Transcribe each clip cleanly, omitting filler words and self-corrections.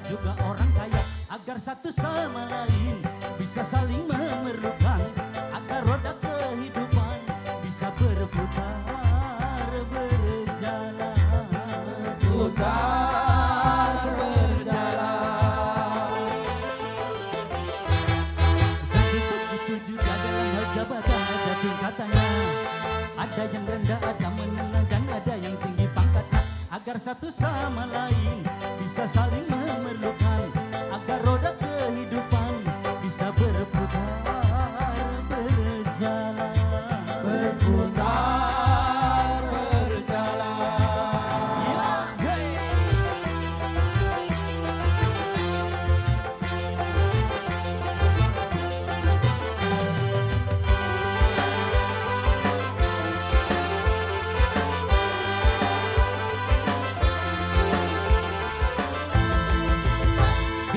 juga orang kaya, agar satu sama lain bisa saling memerlukan, agar roda kehidupan bisa berputar berjalan. Putar berjalan. Jadi begitu juga dalam hal jabatan ada tingkatannya, ada yang rendah, ada menengah, dan ada yang tinggi pangkatnya, agar satu sama lain bisa saling memerlukan, agar roda kehidupan bisa berputar berjalan. Berputar berjalan. Ya, hey.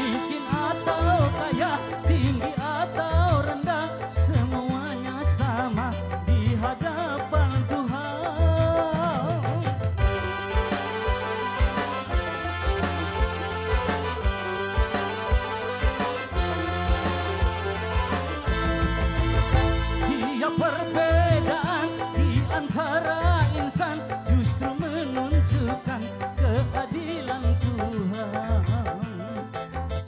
Miskin atau kaya, tinggi atau rendah, semuanya sama di hadapan Tuhan. Tiap perbedaan di antara insan justru menunjukkan keadilan Tuhan.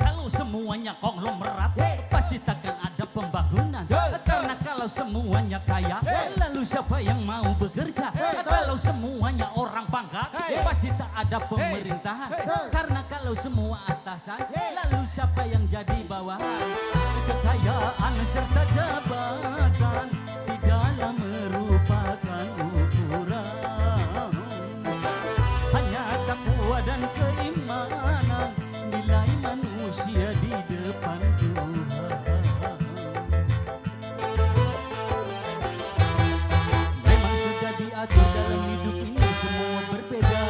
Kalau semuanya konglomerat, pasti takkan ada pembangunan. Karena kalau semuanya kaya, lalu siapa yang mau bekerja? Kalau semuanya orang pangkat, pasti tak ada pemerintahan. Karena kalau semua atasan, lalu siapa yang jadi bawahan? Kekayaan serta jabatan tidaklah merupakan ukuran. Hanya takwa dan keimanan nilai manusia di depan Tuhan. Memang sudah diatur dalam hidup ini semua berbeda.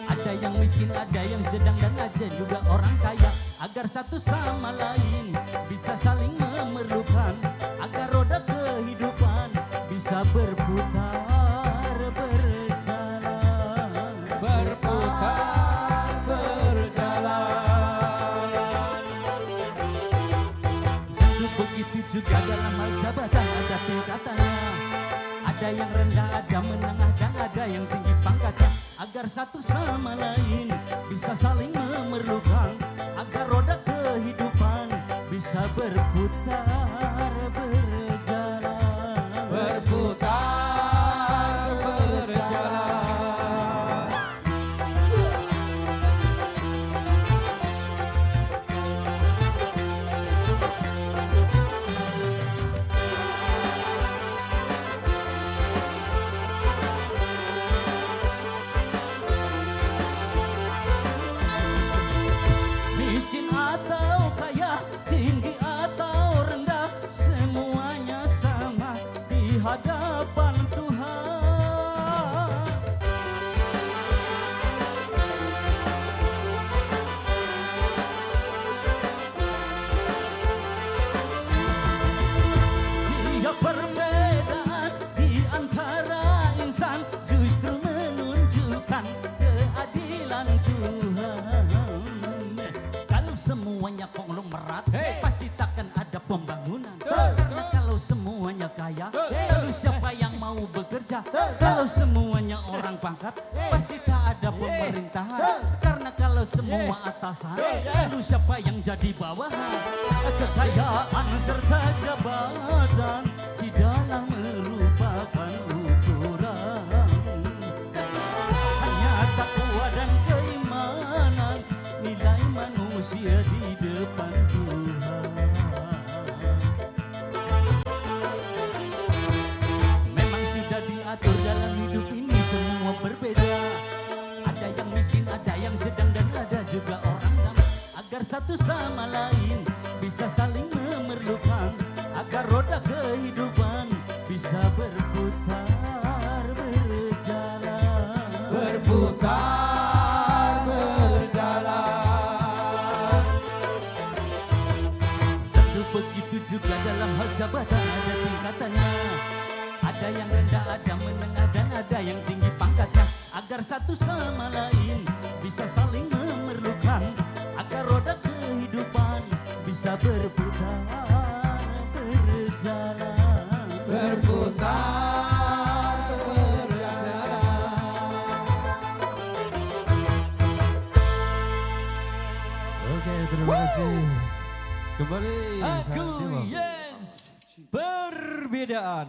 Ada yang miskin, ada yang sedang, dan ada juga orang kaya, agar satu sama lain bisa saling memerlukan, agar roda kehidupan bisa berputar berjalan. Berputar berjalan. Tentu begitu juga dalam hal jabatan ada tingkatannya, ada yang rendah, ada menengah, dan ada yang tinggi pangkatnya, agar satu sama lain bisa saling memerlukan, agar roda kehidupan bisa berputar berjalan. Berputar berjalan. Miskin atau kaya, tinggi atau rendah, semuanya sama di hadapan Tuhan. Tiap perbedaan di antara insan justru menunjukkan keadilan Tuhan. Kalau semuanya konglomerat, pasti takkan ada pembangunan. Karena kalau semuanya kaya, lalu siapa yang mau bekerja? Kalau semuanya orang pangkat, pasti tak ada pemerintahan. Karena kalau semua atasan, lalu siapa yang jadi bawahan? Kekayaan serta jabatan tidaklah merupakan ukuran. Hanya takwa dan keimanan nilai manusia di depan Tuhan. Memang sudah diatur dalam hidup ini semua berbeda. Ada yang miskin, ada yang sedang, dan ada juga orang kaya, agar satu sama lain bisa saling memerlukan, agar roda kehidupan bisa berputar berjalan. Berputar berjalan. Tentu begitu juga dalam hal jabatan ada tingkatannya, ada yang rendah, ada menengah, dan ada yang tinggi pangkatnya, agar satu sama lain bisa saling memerlukan, agar bisa berputar berjalan. Berputar berjalan. Oke, terima kasih. Kembali. Aku yes perbedaan.